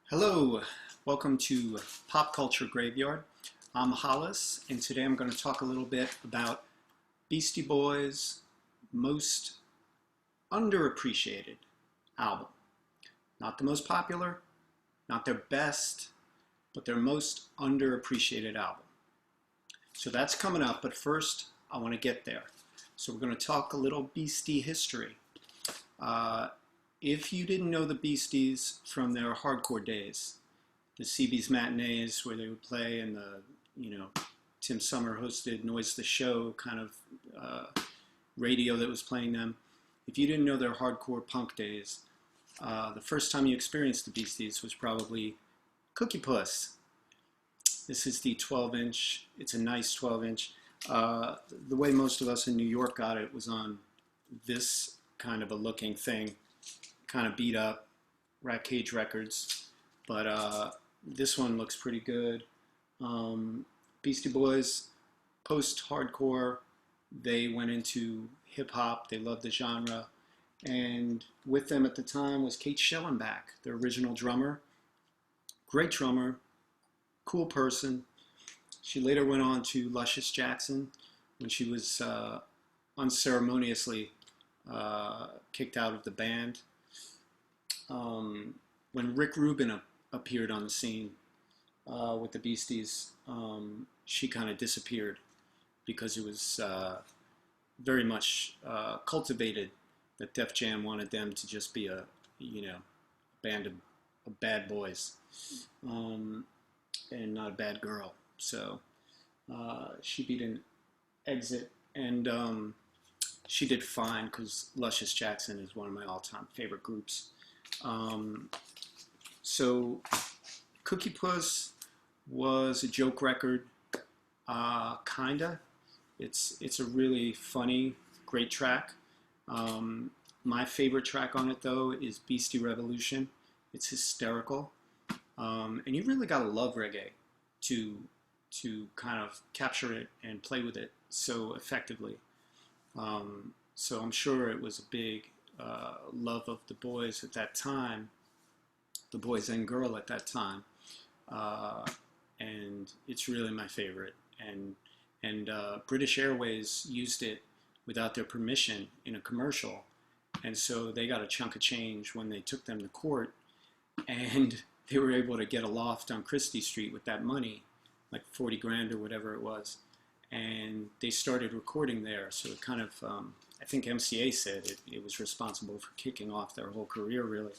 Hello, welcome to Pop Culture Graveyard. I'm Hollis, and today I'm going to talk a little bit about Beastie Boys' most underappreciated album. Not the most popular, not their best, but their most underappreciated album. So that's coming up, but first I want to get there. So we're going to talk a little Beastie history. If you didn't know the Beasties from their hardcore days, the CB's matinees where they would play and the, Tim Summer hosted Noise the Show kind of radio that was playing them. If you didn't know their hardcore punk days, the first time you experienced the Beasties was probably Cookie Puss. This is the 12-inch. It's a nice 12-inch. The way most of us in New York got it was on this kind of a looking thing. Kind of beat up, Rat Cage Records, but this one looks pretty good. Beastie Boys, post-hardcore, they went into hip-hop, they loved the genre, and with them at the time was Kate Schellenbach, their original drummer. Great drummer, cool person. She later went on to Luscious Jackson when she was unceremoniously kicked out of the band. When Rick Rubin appeared on the scene with the Beasties, she kind of disappeared because it was very much cultivated that Def Jam wanted them to just be a band of bad boys and not a bad girl. So she beat an exit, and she did fine because Luscious Jackson is one of my all-time favorite groups. So Cookie Puss was a joke record, kinda. It's a really funny, great track. My favorite track on it though is Beasty Revolution. It's hysterical, and you really gotta love reggae to kind of capture it and play with it so effectively. So I'm sure it was a big love of the boys at that time, the boys and girl at that time, and it's really my favorite. And British Airways used it without their permission in a commercial, and so they got a chunk of change when they took them to court, and they were able to get a loft on Christie Street with that money, like 40 grand or whatever it was, and they started recording there. So it kind of I think MCA said it was responsible for kicking off their whole career, really.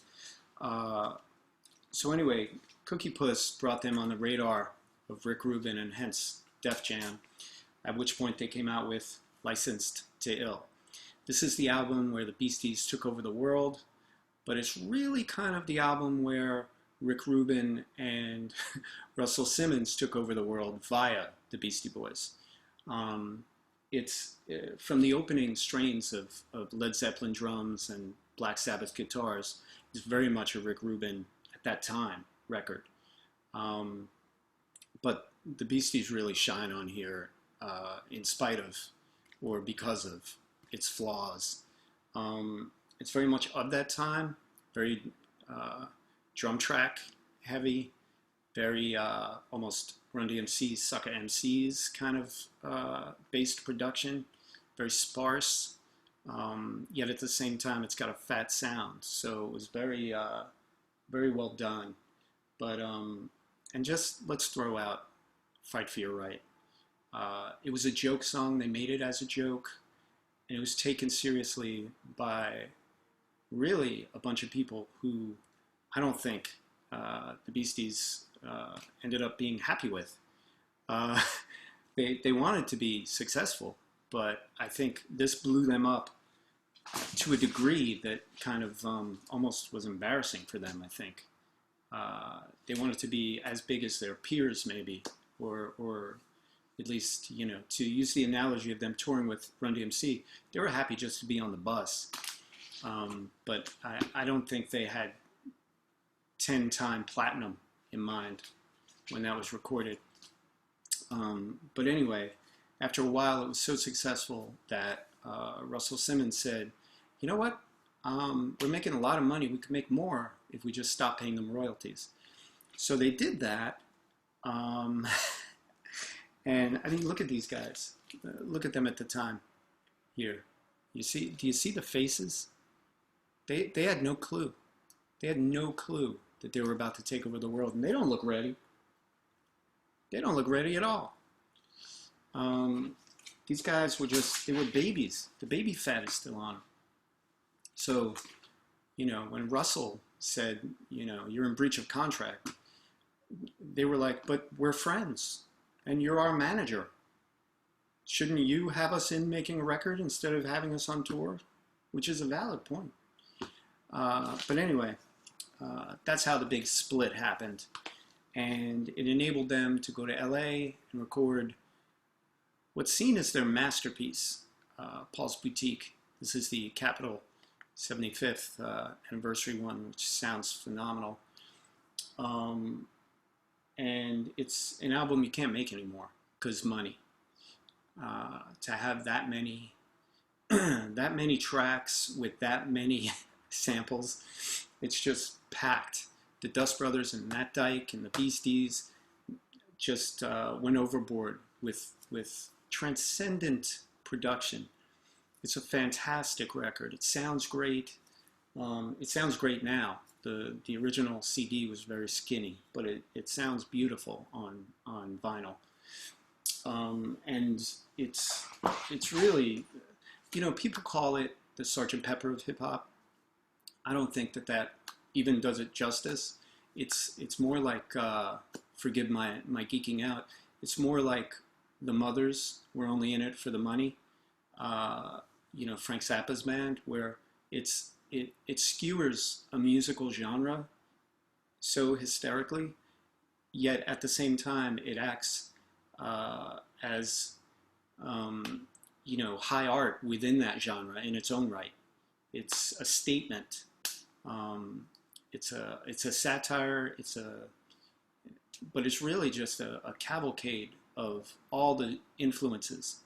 So anyway, Cookie Puss brought them on the radar of Rick Rubin and hence Def Jam, at which point they came out with Licensed to Ill. This is the album where the Beasties took over the world, but it's really kind of the album where Rick Rubin and Russell Simmons took over the world via the Beastie Boys. It's from the opening strains of Led Zeppelin drums and Black Sabbath guitars. It's very much a Rick Rubin at that time record, but the Beasties really shine on here in spite of or because of its flaws. It's very much of that time, very drum track heavy, very almost Run DMC, Sucker MCs kind of based production, very sparse, yet at the same time it's got a fat sound. So it was very, very well done. But and just let's throw out "Fight for Your Right." It was a joke song. They made it as a joke, and it was taken seriously by really a bunch of people who I don't think the Beasties ended up being happy with. They wanted to be successful, but I think this blew them up to a degree that kind of almost was embarrassing for them, I think. They wanted to be as big as their peers, maybe, or at least, to use the analogy of them touring with Run DMC, they were happy just to be on the bus. But I don't think they had 10-time platinum in mind when that was recorded. But anyway, after a while, it was so successful that Russell Simmons said, you know what, we're making a lot of money. We could make more if we just stop paying them royalties. So they did that. Um, and I mean, look at these guys. Look at them at the time here. You see? Do you see the faces? They had no clue. They had no clue that they were about to take over the world, and they don't look ready. They don't look ready at all. These guys were they were babies. The baby fat is still on them. So, you know, when Russell said, you know, you're in breach of contract, they were like, but we're friends, and you're our manager. Shouldn't you have us in making a record instead of having us on tour? Which is a valid point. But anyway, that's how the big split happened. And it enabled them to go to LA and record what's seen as their masterpiece, Paul's Boutique. This is the Capitol 75th anniversary one, which sounds phenomenal. And it's an album you can't make anymore because money. To have that many that many tracks with that many samples, it's just packed. The Dust Brothers and Matt Dyke and the Beasties just went overboard with transcendent production. It's a fantastic record. It sounds great. It sounds great now. The original CD was very skinny, but it sounds beautiful on vinyl. And it's really, you know, people call it the Sgt. Pepper of hip hop. I don't think that even does it justice. It's more like, forgive my geeking out, it's more like the Mothers were only in it for the money. You know, Frank Zappa's band, where it skewers a musical genre so hysterically, yet at the same time it acts as you know, high art within that genre in its own right. It's a statement. It's a satire. But it's really just a cavalcade of all the influences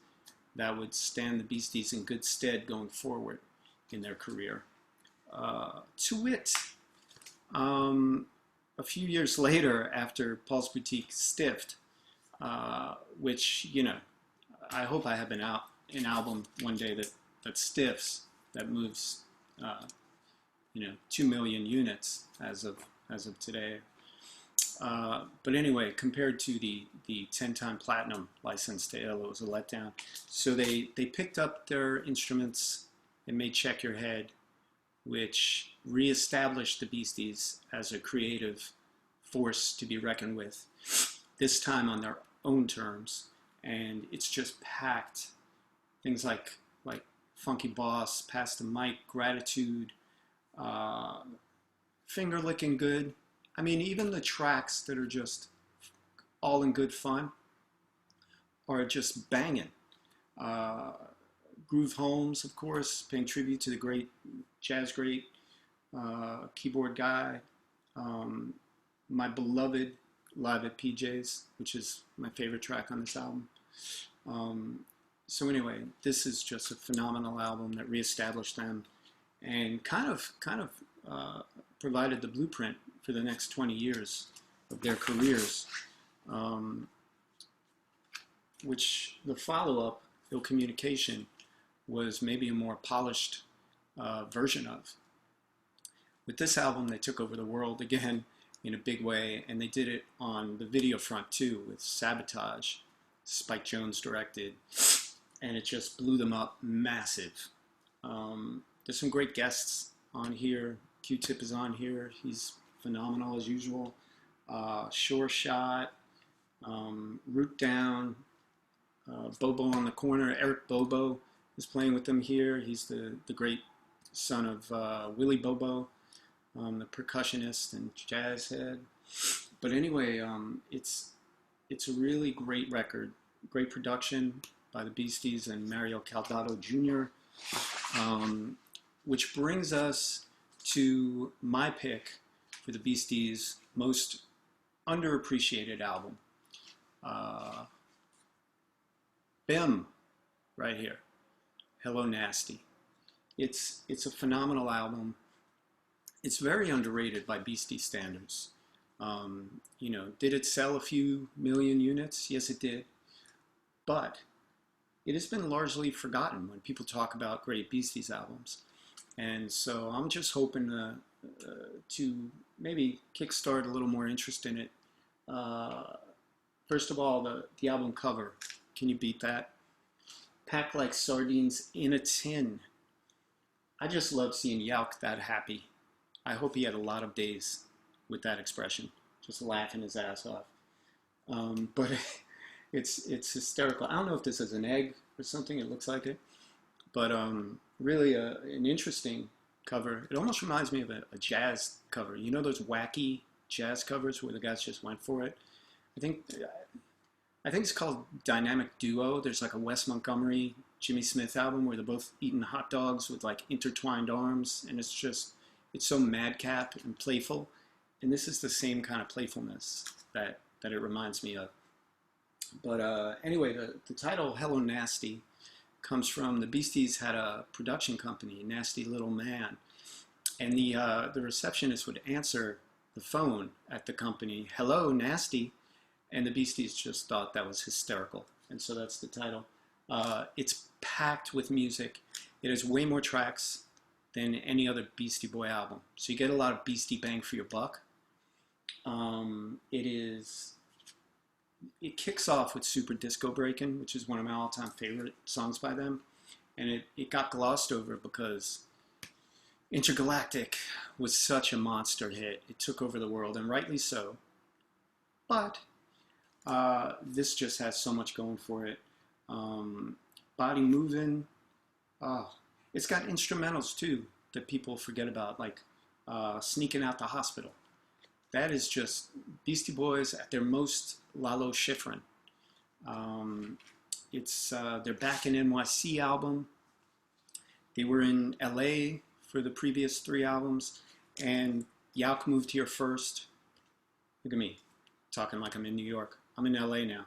that would stand the Beasties in good stead going forward in their career. To wit, a few years later, after Paul's Boutique stiffed, which, you know, I hope I have an album one day that stiffs, that moves, you know, 2 million units as of today. But anyway, compared to the 10-time platinum license to ill, it was a letdown. So they picked up their instruments and made Check Your Head, which reestablished the Beasties as a creative force to be reckoned with, this time on their own terms. And it's just packed. Things like Funky Boss, Pass the Mic, Gratitude, Finger Licking Good. I mean, even the tracks that are just all in good fun are just banging. Groove Holmes, of course, paying tribute to the great jazz great keyboard guy. My Beloved, Live at PJ's, which is my favorite track on this album. So anyway, this is just a phenomenal album that reestablished them and kind of provided the blueprint for the next 20 years of their careers, which the follow-up, Ill Communication, was maybe a more polished version of. With this album, they took over the world again in a big way, and they did it on the video front too, with Sabotage, Spike Jonze directed, and it just blew them up massive. There's some great guests on here. Q-Tip is on here. He's phenomenal as usual. Sure Shot, Root Down, Bobo on the Corner. Eric Bobo is playing with them here. He's the great son of Willie Bobo, the percussionist and jazz head. But anyway, it's a really great record. Great production by the Beasties and Mario Caldato Jr., which brings us to my pick for the Beasties' most underappreciated album. Bim, right here. Hello Nasty. It's a phenomenal album. It's very underrated by Beastie standards. You know, did it sell a few million units? Yes, it did. But it has been largely forgotten when people talk about great Beasties albums. And so I'm just hoping to maybe kickstart a little more interest in it. Uh, First of all, the album cover. Can you beat that? Packed like sardines in a tin. I just love seeing Yauk that happy. I hope he had a lot of days with that expression, just laughing his ass off. But it's hysterical. I don't know if this is an egg or something. It looks like it, but really an interesting cover. It almost reminds me of a jazz cover. You know those wacky jazz covers where the guys just went for it. I think I think it's called Dynamic Duo. There's like a Wes Montgomery, Jimmy Smith album where they're both eating hot dogs with like intertwined arms, and it's so madcap and playful. And this is the same kind of playfulness that it reminds me of. But anyway, the title Hello Nasty comes from the Beasties had a production company, Nasty Little Man, and the receptionist would answer the phone at the company, "Hello, Nasty," and the Beasties just thought that was hysterical, and so that's the title. It's packed with music. It has way more tracks than any other Beastie Boy album, so you get a lot of Beastie bang for your buck. It kicks off with Super Disco Breakin', which is one of my all-time favorite songs by them, and it got glossed over because Intergalactic was such a monster hit. It took over the world, and rightly so. But this just has so much going for it. Body moving. Oh, it's got instrumentals too that people forget about, like Sneaking Out the Hospital. That is just Beastie Boys at their most Lalo Schifrin. It's their Back in NYC album. They were in LA for the previous 3 albums, and Yauk moved here first. Look at me, talking like I'm in New York. I'm in LA now.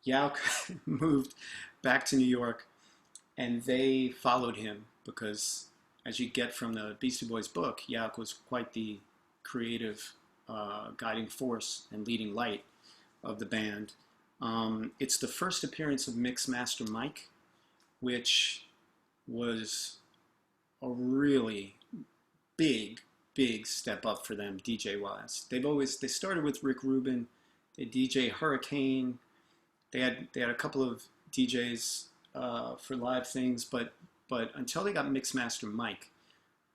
Yauk moved back to New York, and they followed him because, as you get from the Beastie Boys book, Yauk was quite the creative guiding force and leading light of the band. It's the first appearance of Mixmaster Mike, which was a really big step up for them DJ wise. They started with Rick Rubin, they DJ Hurricane, they had a couple of DJs for live things, but until they got Mixmaster Mike,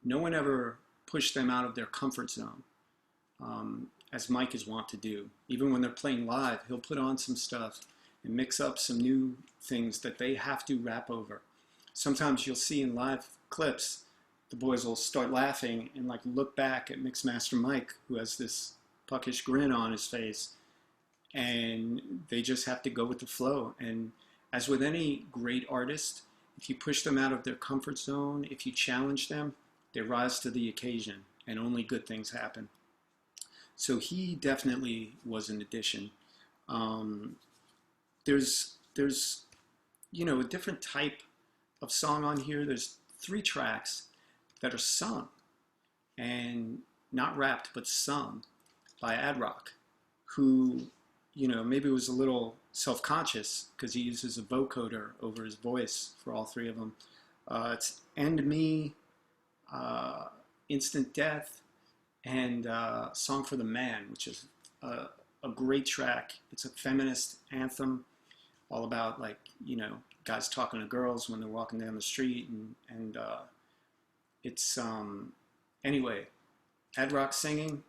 no one ever pushed them out of their comfort zone, as Mike is wont to do. Even when they're playing live, he'll put on some stuff and mix up some new things that they have to rap over. Sometimes you'll see in live clips, the boys will start laughing and like look back at Mixmaster Mike, who has this puckish grin on his face, and they just have to go with the flow. And as with any great artist, if you push them out of their comfort zone, if you challenge them, they rise to the occasion, and only good things happen. So he definitely was an addition. There's a different type of song on here. There's 3 tracks that are sung, and not rapped, but sung by Ad Rock, who, maybe was a little self-conscious because he uses a vocoder over his voice for all 3 of them. It's End Me, Instant Death, and Song for the Man, which is a great track. It's a feminist anthem, all about guys talking to girls when they're walking down the street, and it's anyway, Ad Rock singing,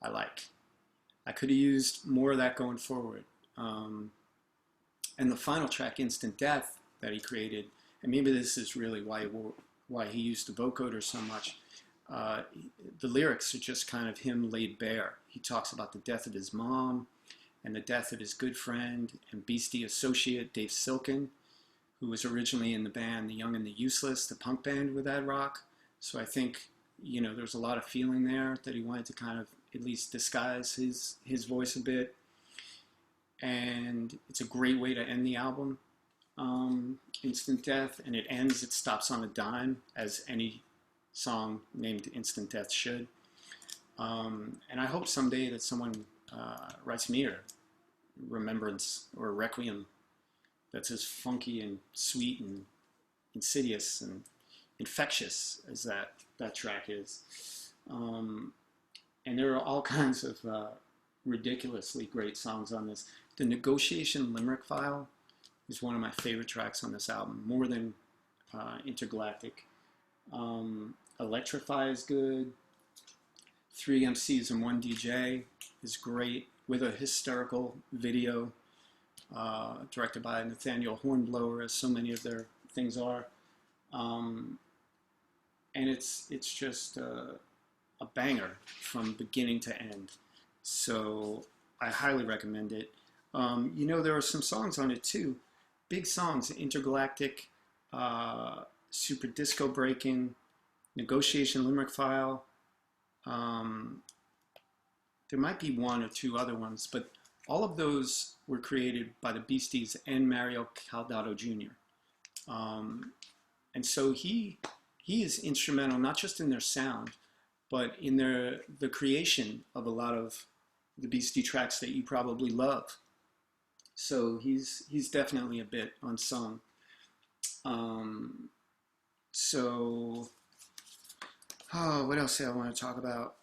I could have used more of that going forward. And the final track, Instant Death, that he created, and maybe this is really why he used the vocoder so much. The lyrics are just kind of him laid bare. He talks about the death of his mom and the death of his good friend and Beastie associate Dave Silken, who was originally in the band The Young and the Useless, the punk band with Ad Rock. So I think, there's a lot of feeling there that he wanted to kind of at least disguise his voice a bit. And it's a great way to end the album, Instant Death, and it stops on a dime, as any song named Instant Death should. And I hope someday that someone writes me a remembrance or a requiem that's as funky and sweet and insidious and infectious as that track is. And there are all kinds of ridiculously great songs on this. The Negotiation Limerick File is one of my favorite tracks on this album, more than Intergalactic. Electrify is good. 3 MCs and 1 DJ is great, with a hysterical video directed by Nathaniel Hornblower, as so many of their things are. And it's just a banger from beginning to end. So I highly recommend it. You know, there are some songs on it too. Big songs: Intergalactic, Super Disco Breaking, Negotiation Limerick File. There might be 1 or 2 other ones, but all of those were created by the Beasties and Mario Caldato Jr. And so he is instrumental not just in their sound, but in the creation of a lot of the Beastie tracks that you probably love. So he's definitely a bit unsung. What else do I want to talk about?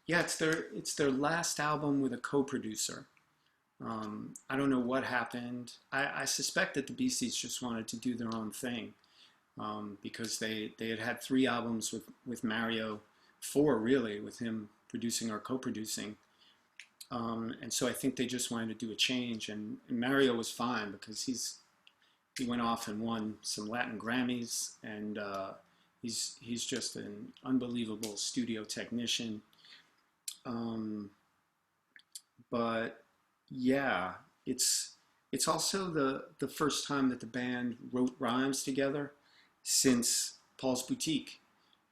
Yeah, it's their last album with a co-producer. I don't know what happened. I suspect that the Beasties just wanted to do their own thing, because they had 3 albums with Mario, 4 really, with him producing or co-producing. And so I think they just wanted to do a change, and Mario was fine because he went off and won some Latin Grammys, and he's just an unbelievable studio technician. But yeah, it's also the first time that the band wrote rhymes together since Paul's Boutique.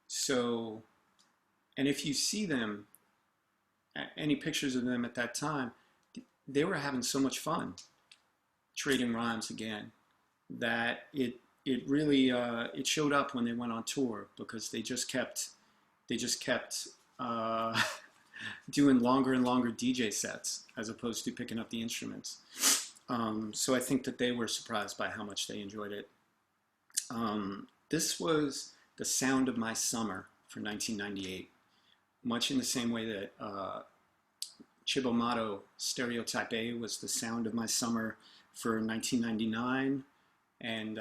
So, and if you see them, any pictures of them at that time, they were having so much fun trading rhymes again that it really it showed up when they went on tour, because they just kept doing longer and longer DJ sets as opposed to picking up the instruments. So I think that they were surprised by how much they enjoyed it. This was the sound of my summer for 1998, much in the same way that Chibomato Stereotype A was the sound of my summer for 1999, and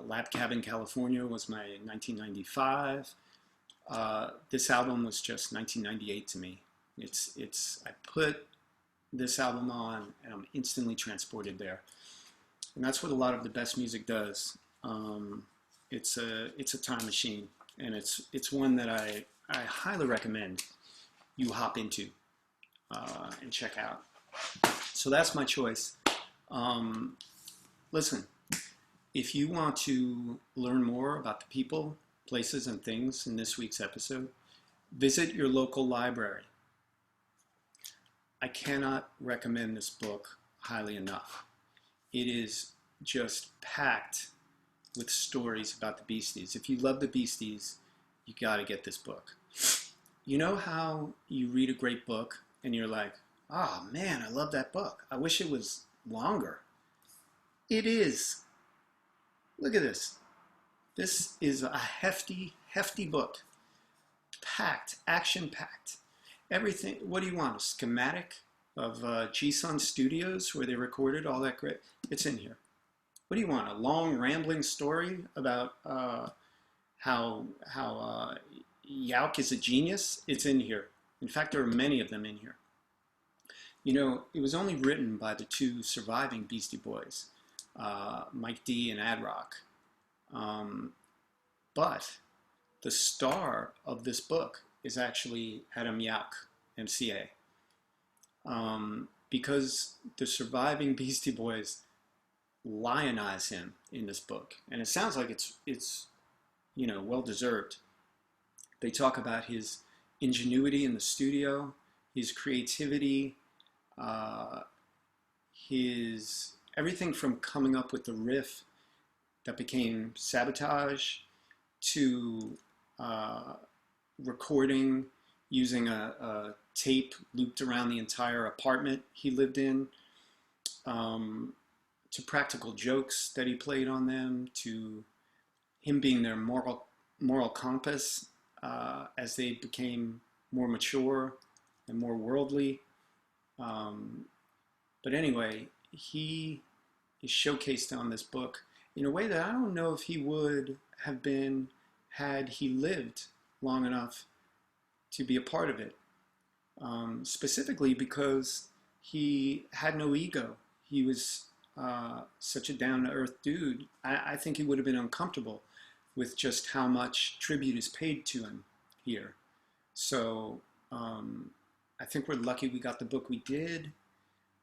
Lab Cabin California was my 1995. This album was just 1998 to me. I put this album on and I'm instantly transported there. And that's what a lot of the best music does. It's a time machine, and it's one that I highly recommend you hop into and check out. So that's my choice. Listen, if you want to learn more about the people, places, and things in this week's episode, visit your local library. I cannot recommend this book highly enough. It is just packed with stories about the Beasties. If you love the Beasties, you got to get this book. You know how you read a great book and you're like, oh man, I love that book. I wish it was longer. It is. Look at this. This is a hefty, hefty book. Packed, action-packed. Everything. What do you want? A schematic of G-Sun Studios where they recorded all that great? It's in here. What do you want? A long, rambling story about how Yauk is a genius? It's in here. In fact, there are many of them in here. You know, it was only written by the 2 surviving Beastie Boys, Mike D and Ad Rock. But the star of this book is actually Adam Yauk, MCA. Because the surviving Beastie Boys lionize him in this book. And it sounds like it's you know, well deserved. They talk about his ingenuity in the studio, his creativity, his everything from coming up with the riff that became Sabotage to recording using a tape looped around the entire apartment he lived in, to practical jokes that he played on them, to him being their moral compass as they became more mature and more worldly. But anyway, he is showcased on this book in a way that I don't know if he would have been had he lived long enough to be a part of it. Specifically because he had no ego. He was such a down-to-earth dude. I think he would have been uncomfortable with just how much tribute is paid to him here. So I think we're lucky we got the book we did.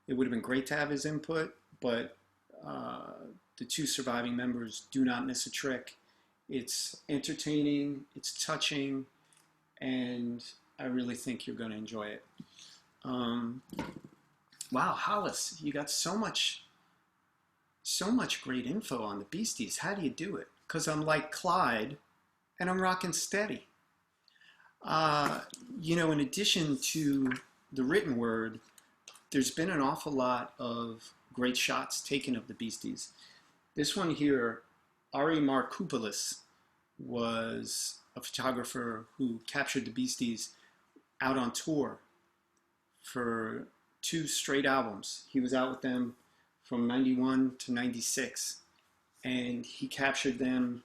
It would have been great to have his input, but the two surviving members do not miss a trick. It's entertaining, it's touching, and I really think you're going to enjoy it. Wow, Hollis, you got so much great info on the Beasties. How do you do it? Because I'm like Clyde, and I'm rocking steady. You know, in addition to the written word, there's been an awful lot of great shots taken of the Beasties. This one here, Ari Markoupoulos, was a photographer who captured the Beasties out on tour for 2 straight albums. He was out with them from 91 to 96, and he captured them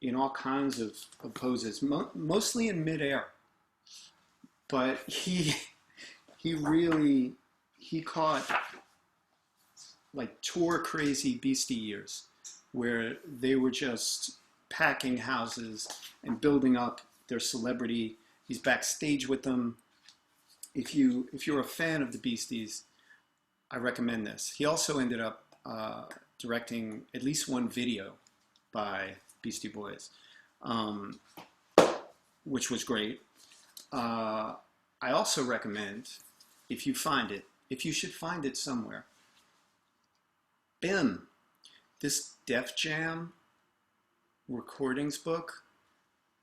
in all kinds of poses, mostly in midair. But he caught like tour crazy Beastie years where they were just packing houses and building up their celebrity. He's backstage with them. If you're a fan of the Beasties, I recommend this. He also ended up directing at least one video by Beastie Boys, which was great. I also recommend, if you find it, if you should find it somewhere, BIM, this Def Jam recordings book.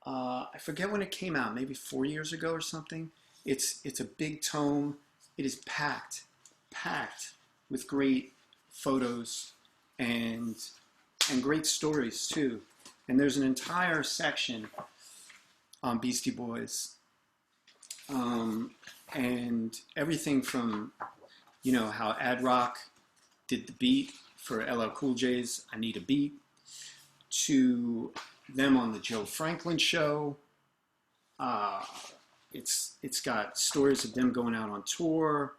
I forget when it came out, maybe 4 years ago or something. It's a big tome. It is packed with great photos and great stories too. And there's an entire section on Beastie Boys, and everything from, you know, how Ad Rock did the beat for LL Cool J's I Need a Beat, to them on the Joe Franklin show. It's got stories of them going out on tour,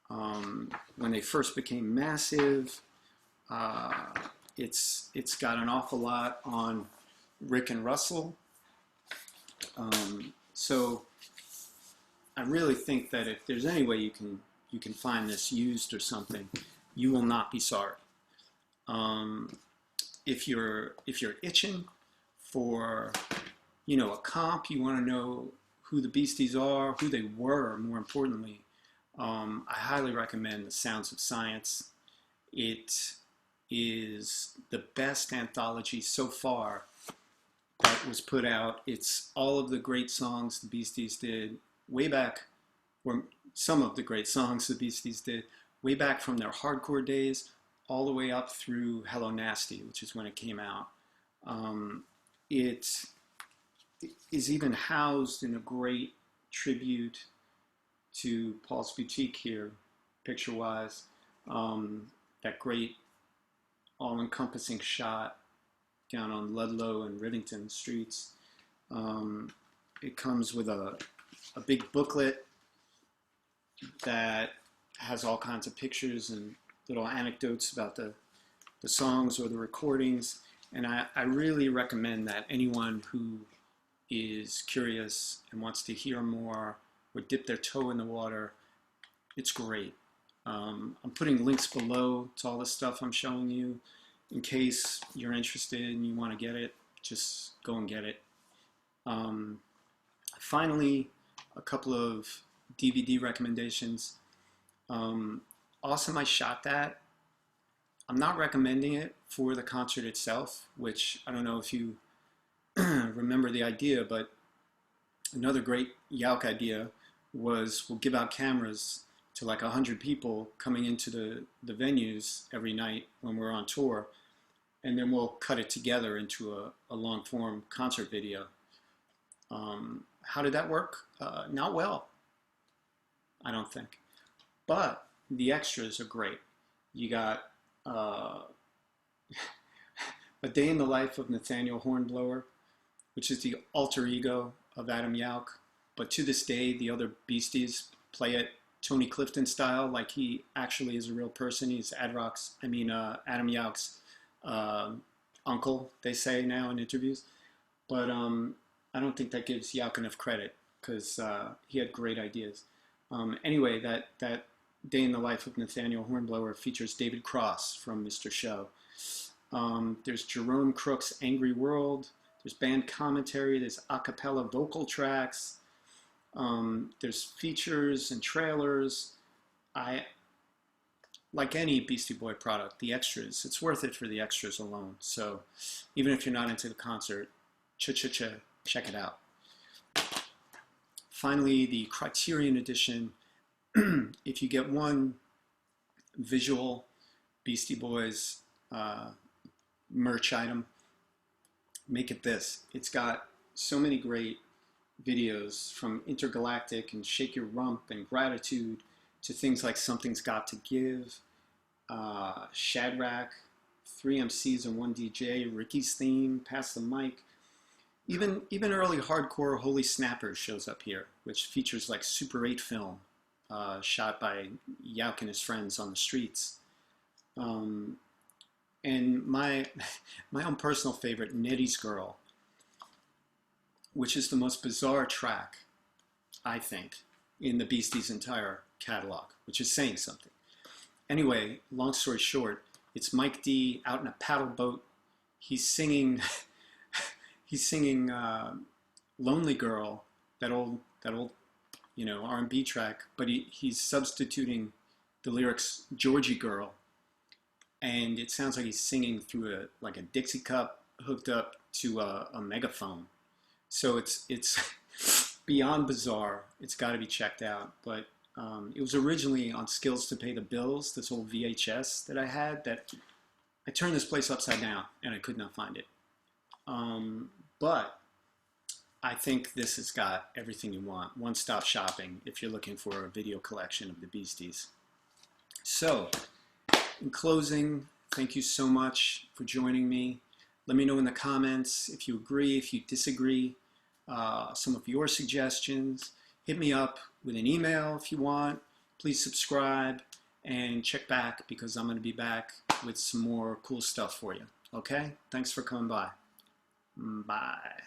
when they first became massive. It's got an awful lot on Rick and Russell. So I really think that if there's any way you can find this used or something, you will not be sorry. If you're itching for, you know, a comp, you want to know who the Beasties are, who they were, more importantly, I highly recommend The Sounds of Science. It is the best anthology so far that was put out. It's all of the great songs the Beasties did way back, or some of the great songs the Beasties did way back from their hardcore days all the way up through Hello Nasty, which is when it came out. It is even housed in a great tribute to Paul's Boutique here, picture-wise. That great all-encompassing shot down on Ludlow and Rivington streets. It comes with a big booklet that has all kinds of pictures and little anecdotes about the songs or the recordings. And I really recommend that anyone who is curious and wants to hear more or dip their toe in the water, it's great. I'm putting links below to all the stuff I'm showing you. In case you're interested and you want to get it, just go and get it. Finally, a couple of DVD recommendations. Awesome I Shot That. I'm not recommending it for the concert itself, which I don't know if you remember the idea, but Another great Yauk idea was we'll give out cameras to like 100 people coming into the venues every night when we're on tour, and then we'll cut it together into a long form concert video. How did that work? Not well, I don't think. But the extras are great. You got A Day in the Life of Nathaniel Hornblower, which is the alter ego of Adam Yauch. But to this day, the other Beasties play it Tony Clifton style, like he actually is a real person. He's Adam Yauch's uncle, they say now in interviews. But I don't think that gives Yauch enough credit because he had great ideas. Anyway, that Day in the Life of Nathaniel Hornblower features David Cross from Mr. Show. There's Jerome Crook's Angry World. There's band commentary. There's a cappella vocal tracks. There's features and trailers. Like any Beastie Boy product, the extras, it's worth it for the extras alone. So even if you're not into the concert, check it out. Finally, the Criterion Edition. If you get one visual Beastie Boys merch item, make it this. It's got so many great videos, from Intergalactic and Shake Your Rump and Gratitude to things like Something's Got to Give, Shadrach, 3 MCs and 1 DJ, Ricky's Theme, Pass the Mic. Even early hardcore Holy Snappers shows up here, which features like Super 8 film shot by Yauch and his friends on the streets. And my own personal favorite, Nettie's Girl, which is the most bizarre track, I think, in the Beasties' entire catalog, which is saying something. Anyway, long story short, it's Mike D out in a paddle boat. He's singing, "Lonely Girl," that old R&B track, but he's substituting the lyrics "Georgie Girl," and it sounds like he's singing through a Dixie cup hooked up to a megaphone. So it's beyond bizarre. It's got to be checked out. But it was originally on Skills to Pay the Bills, this old VHS that I had, that I turned this place upside down and I could not find it. But I think this has got everything you want. One-stop shopping if you're looking for a video collection of the Beasties. So, in closing, thank you so much for joining me. Let me know in the comments if you agree, if you disagree, some of your suggestions. Hit me up with an email if you want. Please subscribe and check back, because I'm going to be back with some more cool stuff for you. Okay? Thanks for coming by. Bye.